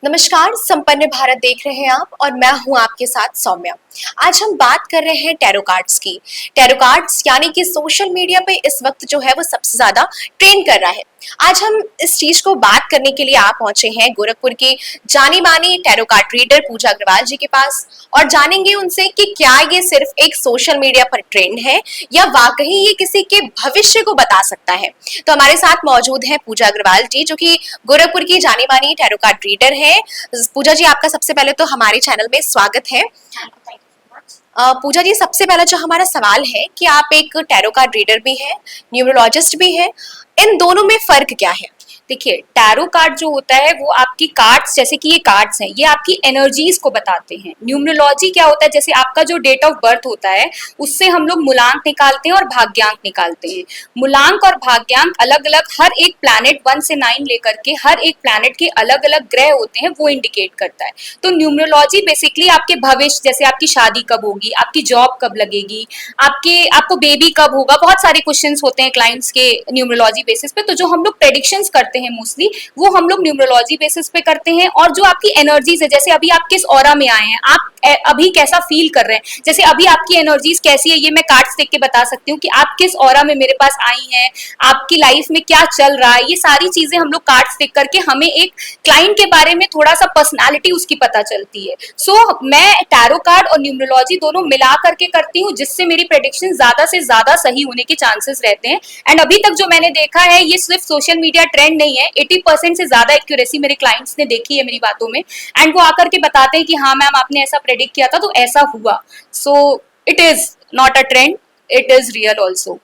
नमस्कार, संपन्न भारत देख रहे हैं आप और मैं हूं आपके साथ सौम्या। आज हम बात कर रहे हैं टैरो कार्ड्स की। टैरो कार्ड्स यानी कि सोशल मीडिया पे इस वक्त जो है वो सबसे ज्यादा ट्रेंड कर रहा है। आज हम इस चीज को बात करने के लिए आप पहुंचे हैं गोरखपुर की जानी मानी टैरो कार्ड रीडर पूजा अग्रवाल जी के पास और जानेंगे उनसे कि क्या ये सिर्फ एक सोशल मीडिया पर ट्रेंड है या वाकई ये किसी के भविष्य को बता सकता है। तो हमारे साथ मौजूद है पूजा अग्रवाल जी जो कि गोरखपुर की जानी मानी टैरो कार्ड रीडर है। पूजा जी, आपका सबसे पहले तो हमारे चैनल में स्वागत है। पूजा जी, सबसे पहला जो हमारा सवाल है कि आप एक टैरो कार्ड रीडर भी हैं, न्यूमरोलॉजिस्ट भी हैं, इन दोनों में फर्क क्या है? देखिए, टैरो कार्ड जो होता है वो आपकी कार्ड्स, जैसे कि ये कार्ड्स हैं, ये आपकी एनर्जीज को बताते हैं। न्यूमरोलॉजी क्या होता है, जैसे आपका जो डेट ऑफ बर्थ होता है उससे हम लोग मूलांक निकालते हैं और भाग्यांक निकालते हैं। मूलांक और भाग्यांक अलग अलग, हर एक प्लैनेट 1 से 9 लेकर के हर एक प्लैनेट के अलग अलग ग्रह होते हैं, वो इंडिकेट करता है। तो न्यूमरोलॉजी बेसिकली आपके भविष्य, जैसे आपकी शादी कब होगी, आपकी जॉब कब लगेगी, आपको बेबी कब होगा, बहुत सारे क्वेश्चंस होते हैं क्लाइंट्स के न्यूमरोलॉजी बेसिस पे। तो जो हम लोग प्रेडिक्शंस करते हैं मोस्टली, वो हम लोग न्यूमरोलॉजी बेसिस पे करते हैं। और जो आपकी एनर्जीज है, जैसे अभी आप किस ऑरा में आए हैं, आप अभी कैसा फील कर रहे हैं, जैसे अभी आपकी एनर्जीज कैसी है, ये मैं कार्ड्स देख के बता सकती हूँ कि आप किस ऑरा में मेरे पास आई हैं, आपकी लाइफ में क्या चल रहा है। ये सारी चीजें हम लोग कार्ड्स देख करके हमें एक क्लाइंट के बारे में थोड़ा सा पर्सनालिटी उसकी पता चलती है। मैं टैरो कार्ड और न्यूमरोलॉजी दोनों मिला करके करती हूँ, जिससे मेरी प्रेडिक्शन ज्यादा से ज्यादा सही होने के चांसेस रहते हैं। एंड अभी तक जो मैंने देखा है, ये सिर्फ सोशल मीडिया ट्रेंड नहीं है, 80% से ज्यादा एक्यूरेसी मेरे क्लाइंट्स ने देखी है मेरी बातों में। एंड वो आकर के बताते हैं कि हाँ मैम, आपने ऐसा प्रेडिक्ट किया था तो ऐसा हुआ। So it is not a trend, it is real also.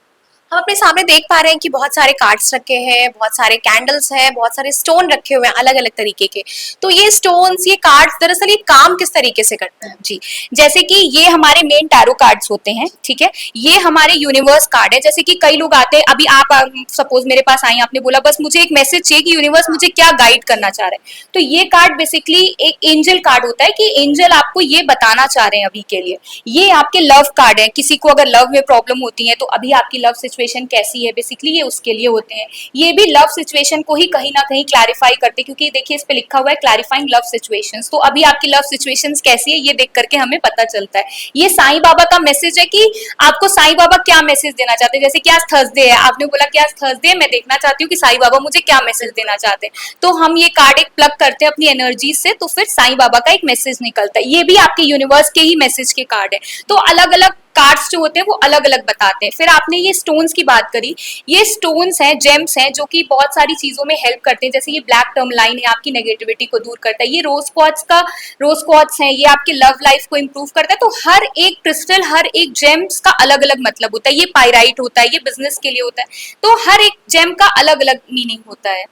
हम अपने सामने देख पा रहे हैं कि बहुत सारे कार्ड्स रखे हैं, बहुत सारे कैंडल्स हैं, बहुत सारे स्टोन रखे हुए हैं अलग अलग तरीके के। तो ये स्टोन्स, ये कार्ड्स दरअसल ये काम किस तरीके से करते हैं? जी, जैसे कि ये हमारे मेन टैरो कार्ड्स होते हैं, ठीक है। ये हमारे यूनिवर्स कार्ड है। जैसे कि कई लोग आते हैं, अभी आप सपोज मेरे पास आई, आपने बोला बस मुझे एक मैसेज चाहिए कि यूनिवर्स मुझे क्या गाइड करना चाह रहा है। तो ये कार्ड बेसिकली एक एंजल कार्ड होता है कि एंजल आपको ये बताना चाह रहे हैं अभी के लिए। ये आपके लव कार्ड है, किसी को अगर लव में प्रॉब्लम होती है तो अभी आपकी लव सिचुएशन कैसी है, बेसिकली ये उसके लिए होते हैं। ये भी लव सिचुएशन को ही कहीं ना कहीं क्लैरिफाई करते हैं, क्योंकि देखिए इस पे लिखा हुआ है क्लैरिफाइंग लव सिचुएशंस। तो अभी आपकी लव सिचुएशंस कैसी है, ये देख करके हमें पता चलता है। ये साईं बाबा का मैसेज है कि आपको साईं बाबा क्या मैसेज देना चाहते हैं। जैसे कि आज थर्सडे है, आपने बोला कि आज थर्सडे है, मैं देखना चाहती हूँ कि साईं बाबा मुझे क्या मैसेज देना चाहते हैं। तो हम ये कार्ड एक प्लग करते हैं अपनी एनर्जी से, तो फिर साईं बाबा का एक मैसेज निकलता है। ये भी आपके यूनिवर्स के ही मैसेज के कार्ड है। तो अलग अलग कार्ड्स जो होते हैं वो अलग अलग बताते हैं। फिर आपने ये स्टोन्स की बात करी, ये स्टोन्स हैं, जेम्स हैं, जो कि बहुत सारी चीजों में हेल्प करते हैं। जैसे ये ब्लैक टर्म लाइन है, आपकी नेगेटिविटी को दूर करता है। ये रोज क्वार्ट्स है, ये आपके लव लाइफ को इंप्रूव करता है। तो हर एक क्रिस्टल, हर एक जेम्स का अलग अलग मतलब होता है। ये पायराइट होता है, ये बिजनेस के लिए होता है। तो हर एक जेम का अलग अलग मीनिंग होता है।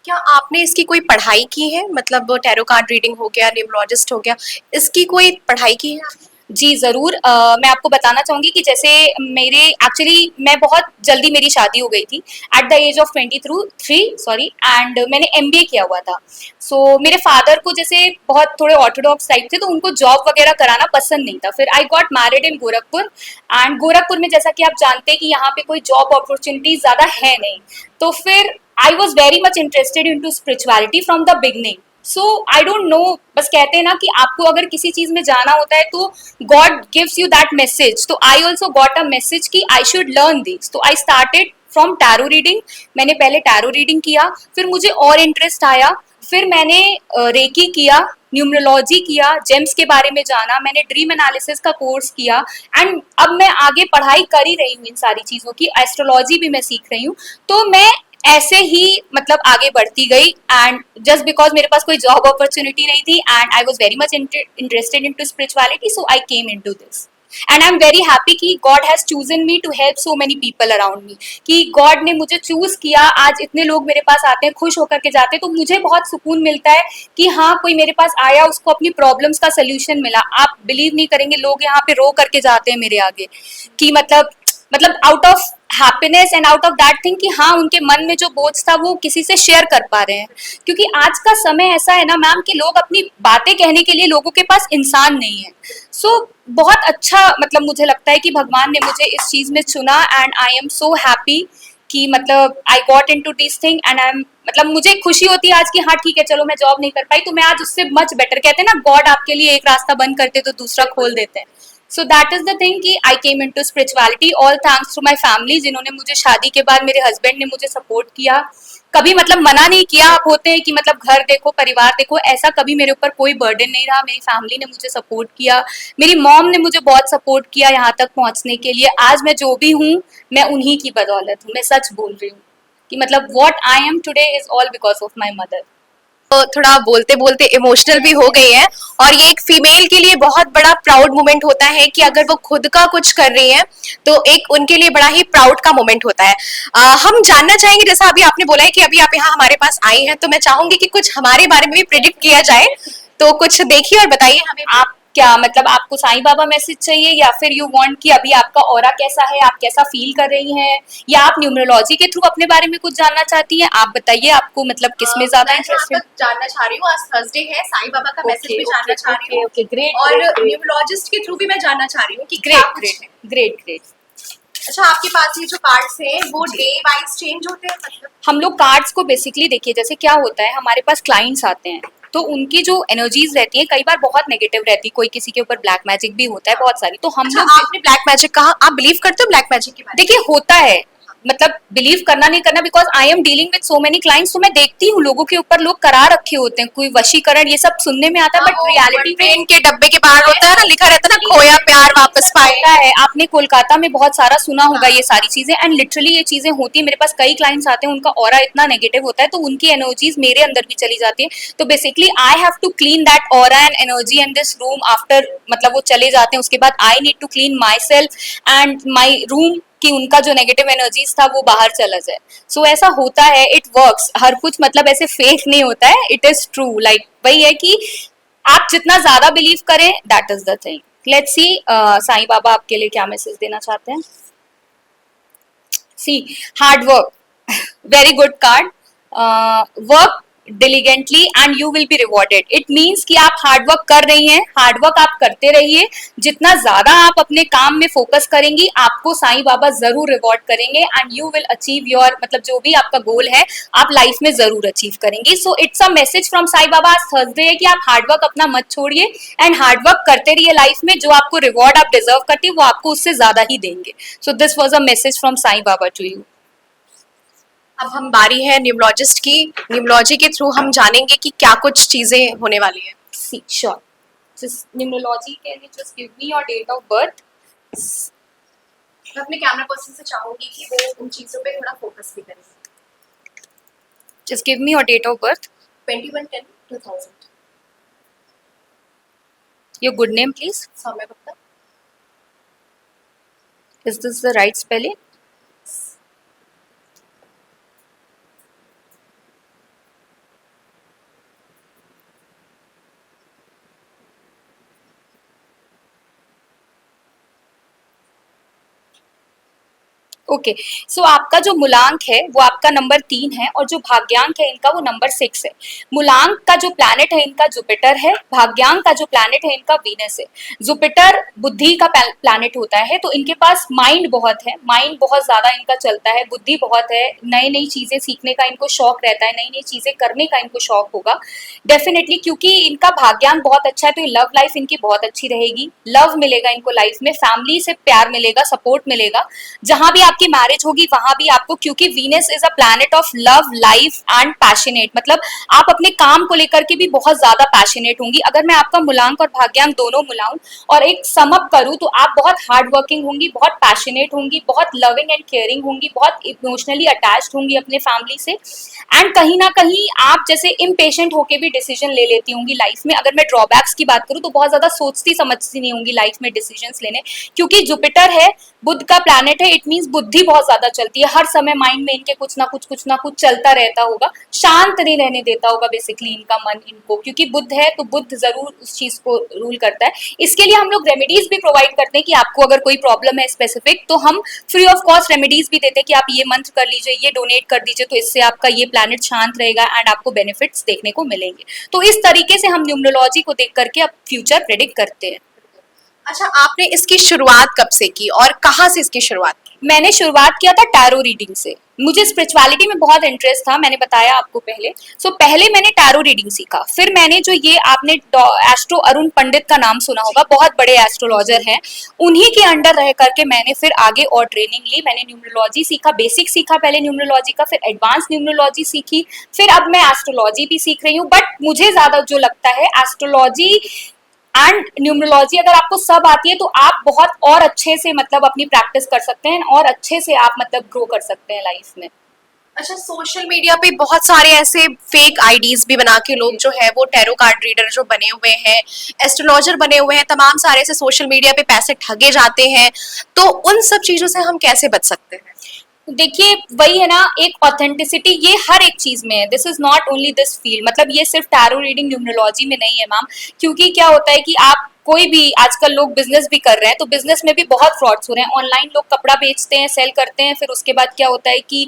क्या आपने इसकी कोई पढ़ाई की है? मतलब टैरो कार्ड रीडिंग हो गया, न्यूमरोलॉजिस्ट हो गया, इसकी कोई पढ़ाई की है? जी ज़रूर। मैं आपको बताना चाहूँगी कि जैसे मेरे एक्चुअली मैं बहुत जल्दी मेरी शादी हो गई थी, at the age of 23 sorry, and मैंने एमबीए किया हुआ था। मेरे फादर को जैसे बहुत थोड़े ऑर्थोडॉक्स टाइप थे, तो उनको जॉब वगैरह कराना पसंद नहीं था। फिर I got married in Gorakhpur, and Gorakhpur में जैसा कि आप जानते हैं कि यहाँ पे कोई जॉब अपॉर्चुनिटीज ज़्यादा है नहीं। तो फिर I was very much interested in to spirituality from the beginning. I don't know, बस कहते हैं ना कि आपको अगर किसी चीज में जाना होता है तो God gives you that message. तो I also got a message कि आई शुड लर्न दिस। तो I started from tarot reading. मैंने पहले टैरो रीडिंग किया, फिर मुझे और इंटरेस्ट आया, फिर मैंने रेकी किया, न्यूमरोलॉजी किया, जेम्स के बारे में जाना, मैंने ड्रीम एनालिसिस का कोर्स किया। एंड अब मैं आगे पढ़ाई कर ही रही हूँ इन सारी चीजों की, एस्ट्रोलॉजी भी मैं सीख रही हूँ। तो मैं ऐसे ही मतलब आगे बढ़ती गई, एंड जस्ट बिकॉज मेरे पास कोई जॉब अपॉर्चुनिटी नहीं थी, and I was very much interested in to spirituality, so I came in to this. And I am very happy कि God has chosen me to help so many people around me, कि God ने मुझे choose किया। आज इतने लोग मेरे पास आते हैं, खुश होकर के जाते हैं, तो मुझे बहुत सुकून मिलता है कि हाँ, कोई मेरे पास आया, उसको अपनी प्रॉब्लम्स का सोल्यूशन मिला। आप बिलीव नहीं करेंगे, लोग यहाँ पे रो करके जाते हैं मेरे आगे कि मतलब out of happiness and out of that thing कि हाँ, उनके मन में जो बोझ था वो किसी से शेयर कर पा रहे हैं। क्योंकि आज का समय ऐसा है ना मैम कि लोग अपनी बातें कहने के लिए, लोगों के पास इंसान नहीं है। बहुत अच्छा मतलब मुझे लगता है कि भगवान ने मुझे इस चीज में चुना, and I am so happy कि मतलब I got into this thing and I M, मतलब मुझे खुशी होती है आज कि हाँ ठीक है चलो मैं जॉब नहीं कर पाई तो मैं आज उससे मच बेटर, कहते हैं ना गॉड आपके लिए एक रास्ता बंद करते तो दूसरा खोल देते हैं। So that is the thing कि I came into spirituality all thanks to my family, जिन्होंने मुझे शादी के बाद, मेरे हस्बैंड ने मुझे सपोर्ट किया, कभी मतलब मना नहीं किया। आप होते हैं कि मतलब घर देखो परिवार देखो, ऐसा कभी मेरे ऊपर कोई बर्डन नहीं रहा। मेरी फैमिली ने मुझे सपोर्ट किया, मेरी मॉम ने मुझे बहुत सपोर्ट किया यहाँ तक पहुंचने के लिए। आज मैं जो भी हूँ मैं उन्हीं की बदौलत हूँ, मैं सच बोल रही हूँ कि मतलब what I am today is all because of my mother. तो थोड़ा बोलते बोलते इमोशनल भी हो गई है, और ये एक फीमेल के लिए बहुत बड़ा प्राउड मोमेंट होता है कि अगर वो खुद का कुछ कर रही है तो एक उनके लिए बड़ा ही प्राउड का मोमेंट होता है। हम जानना चाहेंगे, जैसा अभी आपने बोला है कि अभी आप यहाँ हमारे पास आई हैं, तो मैं चाहूंगी कि कुछ हमारे बारे में भी प्रिडिक्ट किया जाए, तो कुछ देखिए और बताइए हमें। आप क्या मतलब आपको साईं बाबा मैसेज चाहिए या फिर यू वांट कि अभी आपका ऑरा कैसा है, आप कैसा फील कर रही हैं, या आप न्यूमरोलॉजी के थ्रू अपने बारे में कुछ जानना चाहती हैं? आप बताइए आपको मतलब किस में ज्यादा इंटरेस्ट है। जानना चाह रही हूँ, आज थर्सडे है, साईं बाबा का मैसेज भी जानना चाह रही हूँ, ओके ग्रेट, और न्यूमरोलॉजिस्ट के थ्रू भी मैं जानना चाह रही हूँ कि क्या ग्रेट कुछ ग्रेट है। Great great. अच्छा, आपके पास ये जो कार्ड्स हैं वो डे वाइज चेंज होते हैं मतलब? हम लोग कार्ड्स को बेसिकली देखिए, जैसे क्या होता है हमारे पास क्लाइंट्स आते हैं तो उनकी जो एनर्जीज रहती है कई बार बहुत नेगेटिव रहती है, कोई किसी के ऊपर ब्लैक मैजिक भी होता है बहुत सारी, तो हम अच्छा, लोग आपने ब्लैक मैजिक कहा, आप बिलीव करते हो ब्लैक मैजिक के बारे में? देखिए होता है, मतलब बिलीव करना नहीं करना, because I am dealing with so many clients, तो मैं देखती हूँ लोगों के ऊपर लोग करा रखे होते हैं, कोई वशीकरण ये सब सुनने में आता है, बट रियलिटी ट्रेन के डब्बे के बाहर होता है ना, लिखा रहता है ना, खोया प्यार वापस होता पाए। है। आपने कोलकाता में बहुत सारा सुना होगा ये सारी चीजें, एंड लिटरली ये चीजें होती है। मेरे पास कई क्लाइंट्स आते हैं, उनका ऑरा इतना नेगेटिव होता है तो उनकी एनर्जीज मेरे अंदर भी चली जाती है, तो basically I have to clean that aura and energy in this room after, मतलब वो चले जाते हैं उसके बाद I need to clean myself and my room, कि उनका जो नेगेटिव एनर्जीज था वो बाहर चला जाए। सो ऐसा होता है, इट वर्क्स, हर कुछ मतलब ऐसे फेक नहीं होता है, इट इज ट्रू। लाइक वही है कि आप जितना ज्यादा बिलीव करें that is the thing. Let's see Sai Baba आपके लिए क्या मैसेज देना चाहते हैं। See hard work, very good card, work diligently and you will be rewarded. it means कि आप हार्ड वर्क कर रही हैं, हार्ड वर्क आप करते रहिए, जितना ज्यादा आप अपने काम में फोकस करेंगी आपको साईं बाबा जरूर रिवॉर्ड करेंगे and you will achieve your, मतलब जो भी आपका गोल है आप लाइफ में जरूर अचीव करेंगी। So it's a message from Sai Baba, आज थर्सडे है कि आप हार्ड वर्क अपना मत छोड़िए एंड हार्ड वर्क करते रहिए लाइफ में, जो आपको रिवॉर्ड आप डिजर्व करती है वो आपको उससे ज्यादा ही देंगे। So this was a message from Sai Baba to you. अब हम बारी है न्यूमरोलॉजिस्ट की, न्यूमरोलॉजी के थ्रू हम जानेंगे कि क्या कुछ चीजें होने वाली है। See, sure. Just numerology, can you just give me your date of birth? मैं अपने कैमरा पर्सन से चाहूंगी कि वो उन चीजों पे थोड़ा फोकस भी करें। Just give me your date of birth. 21/10/2000। Your good name, please. Saumya Gupta. Is this the right spelling? Okay, so आपका जो मूलांक है वो आपका नंबर 3 है और जो भाग्यांक है इनका वो नंबर 6 है। मूलांक का जो प्लैनेट है इनका जुपिटर है, भाग्यांक का जो प्लैनेट है इनका वीनस है। जुपिटर बुद्धि का प्लैनेट होता है, तो इनके पास माइंड बहुत है, माइंड बहुत ज्यादा इनका चलता है, बुद्धि बहुत है, नई नई चीजें सीखने का इनको शौक रहता है, नई नई चीजें करने का इनको शौक होगा डेफिनेटली, क्योंकि इनका भाग्यांक बहुत अच्छा है तो लव लाइफ इनकी बहुत अच्छी रहेगी, लव मिलेगा इनको लाइफ में, फैमिली से प्यार मिलेगा, सपोर्ट मिलेगा, जहां भी आपकी मैरिज होगी वहां भी आपको, क्योंकि Venus is a planet of love life and passionate, मतलब आप अपने काम को लेकर के भी बहुत ज्यादा पैशनेट होंगी। अगर मैं आपका मूलांक और भाग्यांक दोनों मिलाऊं और एक समअप करूं तो आप बहुत हार्ड वर्किंग होंगी, बहुत पैशनेट होंगी, बहुत लविंग एंड केयरिंग होंगी, बहुत इमोशनली अटैच्ड होंगी अपने फैमिली से, एंड कहीं ना कहीं आप जैसे इम्पेशेंट होके भी डिसीजन ले लेती होंगी लाइफ में। अगर मैं ड्रॉबैक्स की बात करूं तो बहुत ज्यादा सोचती समझती नहीं होंगी लाइफ में डिसीजंस लेने, क्योंकि जुपिटर है, बुध का प्लैनेट है, इट मींस बुद्धि बहुत ज्यादा चलती है, हर समय माइंड में इनके कुछ ना कुछ चलता रहता होगा, शांत नहीं रहने देता होगा बेसिकली इनका मन इनको, क्योंकि बुध है तो बुध जरूर उस चीज को रूल करता है। इसके लिए हम लोग रेमेडीज भी प्रोवाइड करते हैं कि आपको अगर कोई प्रॉब्लम है स्पेसिफिक तो हम फ्री ऑफ कॉस्ट रेमेडीज भी देते हैं कि आप ये मंत्र कर लीजिए, ये डोनेट कर दीजिए, तो इससे आपका ये प्लैनेट शांत रहेगा एंड आपको बेनिफिट्स देखने को मिलेंगे। तो इस तरीके से हम न्यूमरोलॉजी को देख करके अब फ्यूचर प्रेडिक्ट करते हैं। अच्छा, आपने इसकी शुरुआत कब से की और कहाँ से इसकी शुरुआत की? मैंने शुरुआत किया था टैरो रीडिंग से। मुझे स्पिरिचुअलिटी में बहुत इंटरेस्ट था, मैंने बताया आपको पहले। पहले मैंने टैरो रीडिंग सीखा, फिर मैंने जो ये आपने एस्ट्रो अरुण पंडित का नाम सुना होगा, बहुत बड़े एस्ट्रोलॉजर हैं, उन्हीं के अंडर रह करके मैंने फिर आगे और ट्रेनिंग ली। मैंने न्यूमरोलॉजी सीखा, बेसिक सीखा पहले न्यूमरोलॉजी का, फिर एडवांस न्यूमरोलॉजी सीखी, फिर अब मैं एस्ट्रोलॉजी भी सीख रही हूँ। बट मुझे ज्यादा जो लगता है एस्ट्रोलॉजी एंड न्यूमरोलॉजी, अगर आपको सब आती है तो आप बहुत और अच्छे से मतलब अपनी प्रैक्टिस कर सकते हैं और अच्छे से आप मतलब ग्रो कर सकते हैं लाइफ में। अच्छा, सोशल मीडिया पे बहुत सारे ऐसे फेक आईडीज भी बना के लोग जो है वो टैरो कार्ड रीडर जो बने हुए हैं, एस्ट्रोलॉजर बने हुए हैं, तमाम सारे ऐसे सोशल मीडिया पे पैसे ठगे जाते हैं। तो उन सब चीजों से हम कैसे बच सकते हैं? देखिए वही है ना, एक ऑथेंटिसिटी ये हर एक चीज में है। This is not only this field, मतलब ये सिर्फ टैरो रीडिंग न्यूमरोलॉजी में नहीं है मैम। क्योंकि क्या होता है कि आप कोई भी, आजकल लोग बिजनेस भी कर रहे हैं, तो बिजनेस में भी बहुत फ्रॉड्स हो रहे हैं। ऑनलाइन लोग कपड़ा बेचते हैं, सेल करते हैं, फिर उसके बाद क्या होता है कि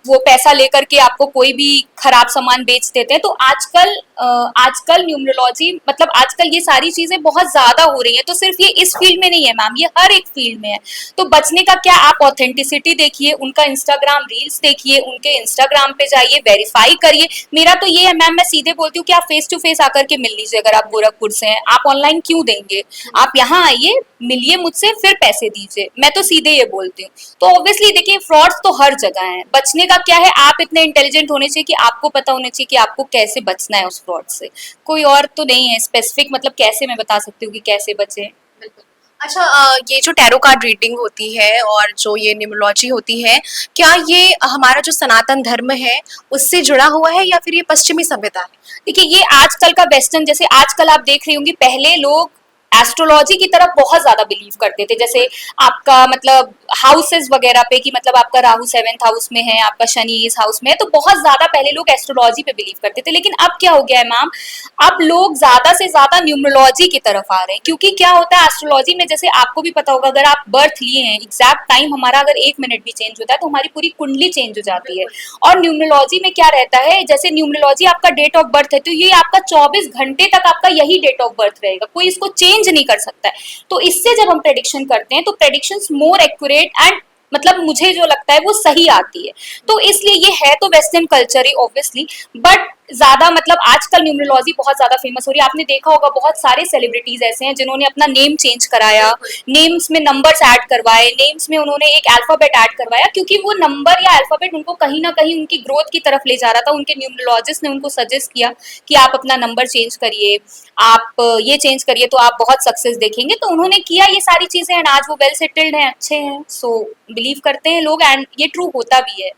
वो पैसा लेकर के आपको कोई भी खराब सामान बेच देते हैं। तो आजकल न्यूमरोलॉजी मतलब आजकल ये सारी चीजें बहुत ज्यादा हो रही हैं। तो सिर्फ ये इस फील्ड में नहीं है मैम, ये हर एक फील्ड में है। तो बचने का क्या, आप ऑथेंटिसिटी देखिए, उनका इंस्टाग्राम रील्स देखिए, उनके इंस्टाग्राम पे जाइए, वेरीफाई करिए। मेरा तो ये है मैम, मैं सीधे बोलती हूँ कि आप फेस टू फेस आकर के मिल लीजिए। अगर आप गोरखपुर से हैं, आप ऑनलाइन क्यों देंगे, आप यहाँ आइए, मिलिए मुझसे, फिर पैसे दीजिए। मैं तो सीधे ये बोलती हूँ। तो ऑब्वियसली देखिए फ्रॉड्स तो हर जगह है। बचने का क्या है, आप इतने इंटेलिजेंट होने चाहिए कि आपको पता होना चाहिए कि आपको कैसे बचना है उस फ्रॉड से। कोई और तो नहीं है स्पेसिफिक, मतलब कैसे मैं बता सकती हूँ कि कैसे बचे। बिल्कुल। अच्छा, ये जो टैरो कार्ड रीडिंग होती है और जो ये न्यूमरोलॉजी होती है, क्या ये हमारा जो सनातन धर्म है उससे जुड़ा हुआ है या फिर ये पश्चिमी सभ्यता है? देखिए ये आजकल का वेस्टर्न, जैसे आजकल आप देख रही होंगी, पहले लोग एस्ट्रोलॉजी की तरफ बहुत ज्यादा बिलीव करते थे। जैसे आपका मतलब हाउसेस वगैरह पे, कि मतलब आपका राहु 7th हाउस में है, आपका शनि इस हाउस में है, तो बहुत ज्यादा पहले लोग एस्ट्रोलॉजी पे बिलीव करते थे। लेकिन अब क्या हो गया है मैम, अब लोग ज्यादा से ज्यादा न्यूमरोलॉजी की तरफ आ रहे हैं। क्योंकि क्या होता है एस्ट्रोलॉजी में, जैसे आपको भी पता होगा, अगर आप बर्थ लिए हैं, एग्जैक्ट टाइम हमारा अगर 1 मिनट भी चेंज होता है तो हमारी पूरी कुंडली चेंज हो जाती है। और न्यूमरोलॉजी में क्या रहता है, जैसे न्यूमरोलॉजी आपका डेट ऑफ बर्थ है, तो ये आपका 24 घंटे तक आपका यही डेट ऑफ बर्थ रहेगा, कोई इसको चेंज नहीं कर सकता है। तो इससे जब हम प्रेडिक्शन करते हैं तो प्रेडिक्शन मोर एक्यूरेट एंड मतलब मुझे जो लगता है वो सही आती है। तो इसलिए ये है तो western culture he obviously, but ज्यादा मतलब आजकल न्यूमरोलॉजी बहुत ज्यादा फेमस हो रही है। आपने देखा होगा बहुत सारे सेलिब्रिटीज ऐसे हैं जिन्होंने अपना नेम चेंज कराया, नेम्स में नंबर्स ऐड करवाए, नेम्स में उन्होंने एक अल्फाबेट ऐड करवाया, क्योंकि वो नंबर या अल्फाबेट उनको कहीं ना कहीं उनकी ग्रोथ की तरफ ले जा रहा था। उनके न्यूमरोलॉजिस्ट ने उनको सजेस्ट किया कि आप अपना नंबर चेंज करिए, आप ये चेंज करिए तो आप बहुत सक्सेस देखेंगे। तो उन्होंने किया ये सारी चीजें एंड आज वो वेल सेटल्ड हैं, अच्छे हैं। सो बिलीव करते हैं लोग एंड ये ट्रू होता भी है।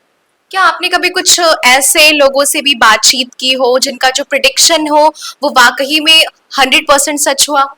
क्या आपने कभी कुछ ऐसे लोगों से भी बातचीत की हो जिनका जो प्रिडिक्शन हो वो वाकई में 100% सच हुआ?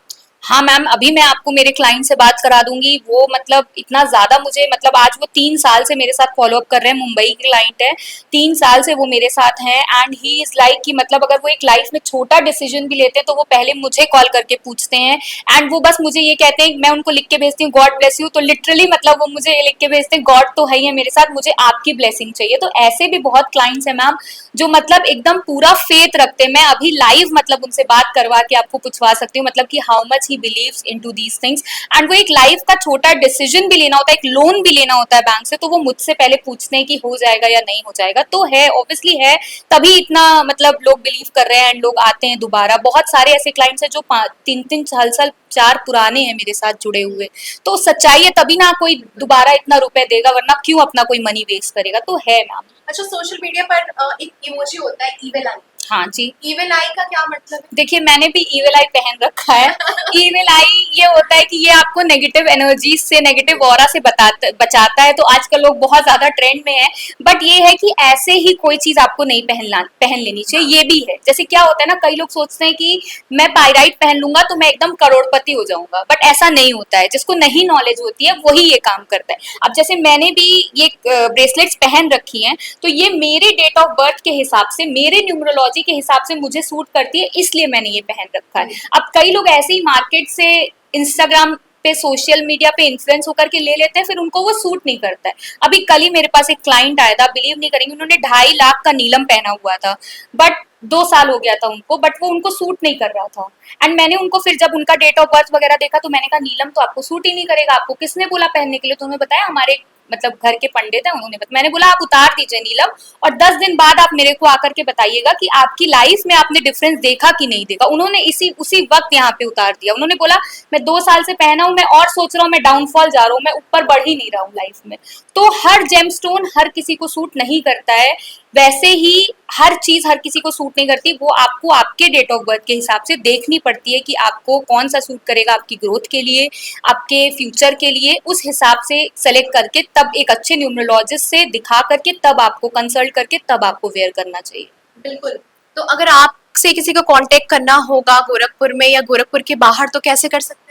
हाँ मैम, अभी मैं आपको मेरे क्लाइंट से बात करा दूंगी। वो मतलब इतना ज्यादा मुझे मतलब आज वो 3 साल से मेरे साथ फॉलो अप कर रहे हैं। मुंबई के क्लाइंट है, 3 साल से वो मेरे साथ हैं एंड ही इज लाइक कि मतलब अगर वो एक लाइफ में छोटा डिसीजन भी लेते हैं तो वो पहले मुझे कॉल करके पूछते हैं एंड वो बस मुझे ये कहते हैं, मैं उनको लिख के भेजती हूँ गॉड ब्लेस यू, तो लिटरली मतलब वो मुझे ये लिख के भेजते हैं, गॉड तो है ही है मेरे साथ, मुझे आपकी ब्लेसिंग चाहिए। तो ऐसे भी बहुत क्लाइंट्स हैं मैम जो मतलब एकदम पूरा फेथ रखते हैं। मैं अभी लाइव मतलब उनसे बात करवा के आपको पूछवा सकती हूँ मतलब कि how much he believes into these things. And वो एक लाइफ का छोटा डिसीजन भी लेना होता है, एक लोन भी लेना होता है बैंक से, तो वो मुझसे पहले पूछते हैं कि हो जाएगा या नहीं हो जाएगा। तो है, ऑब्वियसली है, तभी इतना मतलब लोग बिलीव कर रहे हैं एंड लोग आते हैं दोबारा। बहुत सारे ऐसे क्लाइंट्स हैं जो 3-3 साल 4 पुराने हैं मेरे साथ जुड़े हुए। तो सच्चाई है, तभी ना कोई दोबारा इतना रुपए देगा, वरना क्यों अपना कोई मनी वेस्ट करेगा। तो है मैम। अच्छा, सोशल मीडिया पर एक इमोजी होता है, ईविल आई। हाँ जी। ईविल आई का क्या मतलब है? देखिए मैंने भी ईविल आई पहन रखा है। ईविल आई ये होता है कि ये आपको नेगेटिव एनर्जी से, नेगेटिव ऑरा से बचाता है। तो आजकल लोग बहुत ज्यादा ट्रेंड में है। बट ये है कि ऐसे ही कोई चीज आपको नहीं पहन लेनी चाहिए। ये भी है, जैसे क्या होता है ना, कई लोग सोचते हैं कि मैं पायराइट पहन लूंगा तो मैं एकदम करोड़पति हो जाऊंगा, बट ऐसा नहीं होता है। जिसको नहीं नॉलेज होती है वही ये काम करता है। अब जैसे मैंने भी ये ब्रेसलेट्स पहन रखी हैं, तो ये मेरे डेट ऑफ बर्थ के हिसाब से, मेरे न्यूमरोलॉजी के हिसाब से मुझे सूट करती है, इसलिए मैंने ये पहन रखा है। अब कई लोग ऐसे ही मार्केट से, इंस्टाग्राम पे सोशल मीडिया पे इन्फ्लुएंस होकर के ले लेते हैं, फिर उनको वो सूट नहीं करता है। अभी कल ही मेरे पास एक क्लाइंट आया था, बिलीव नहीं करेंगे, उन्होंने 2.5 लाख का नीलम पहना हुआ था, बट 2 साल हो गया था उनको, बट वो उनको सूट नहीं कर रहा था। एंड मैंने उनको फिर जब उनका डेट ऑफ बर्थ वगैरह देखा तो मैंने कहा नीलम तो आपको सूट ही नहीं करेगा, आपको किसने बोला पहनने के लिए? तो उन्होंने बताया हमारे मतलब घर के पंडित है, उन्होंने मैंने बोला आप उतार दीजिए नीलम, और 10 दिन बाद आप मेरे को आकर के बताइएगा कि आपकी लाइफ में आपने डिफरेंस देखा कि नहीं देखा। उन्होंने इसी उसी वक्त यहाँ पे उतार दिया। उन्होंने बोला मैं 2 साल से पहना हूँ, मैं और सोच रहा हूँ, मैं डाउनफॉल जा रहा हूँ, मैं ऊपर बढ़ ही नहीं रहा हूँ लाइफ में। तो हर जेमस्टोन हर किसी को सूट नहीं करता है, वैसे ही हर चीज हर किसी को सूट नहीं करती। वो आपको आपके डेट ऑफ बर्थ के हिसाब से देखनी पड़ती है कि आपको कौन सा सूट करेगा आपकी ग्रोथ के लिए, आपके फ्यूचर के लिए। उस हिसाब से सेलेक्ट करके तब एक अच्छे न्यूमरोलॉजिस्ट से दिखा करके तब आपको कंसल्ट करके तब आपको वेयर करना चाहिए। बिल्कुल। तो अगर आपसे किसी को कांटेक्ट करना होगा गोरखपुर में या गोरखपुर के बाहर तो कैसे कर सकते हैं?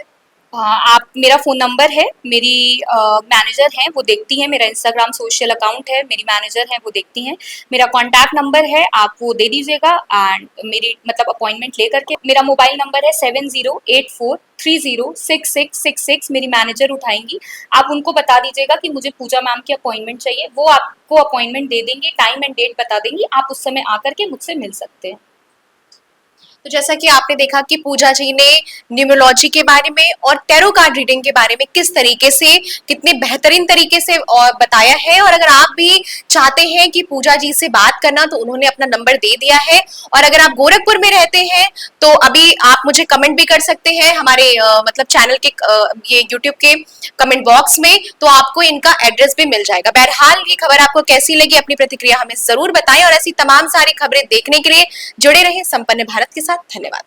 हाँ, आप मेरा फ़ोन नंबर है, मेरी मैनेजर हैं वो देखती हैं, मेरा इंस्टाग्राम सोशल अकाउंट है, मेरी मैनेजर हैं वो देखती हैं, मेरा कॉन्टैक्ट नंबर है, आप वो दे दीजिएगा एंड मेरी मतलब अपॉइंटमेंट ले करके। मेरा मोबाइल नंबर है 7084306666, मेरी मैनेजर उठाएंगी। आप उनको बता दीजिएगा कि मुझे पूजा मैम की अपॉइंटमेंट चाहिए, वो आपको अपॉइंटमेंट दे देंगे, टाइम एंड डेट बता देंगी, आप उस समय आकर के मुझसे मिल सकते हैं। तो जैसा कि आपने देखा कि पूजा जी ने न्यूमरोलॉजी के बारे में और टैरो कार्ड रीडिंग के बारे में किस तरीके से, कितने बेहतरीन तरीके से और बताया है। और अगर आप भी चाहते हैं कि पूजा जी से बात करना तो उन्होंने अपना नंबर दे दिया है। और अगर आप गोरखपुर में रहते हैं तो अभी आप मुझे कमेंट भी कर सकते हैं हमारे मतलब चैनल के ये यूट्यूब के कमेंट बॉक्स में, तो आपको इनका एड्रेस भी मिल जाएगा। बहरहाल ये खबर आपको कैसी लगी, अपनी प्रतिक्रिया हमें जरूर बताएं और ऐसी तमाम सारी खबरें देखने के लिए जुड़े रहें संपन्न भारत के साथ। धन्यवाद।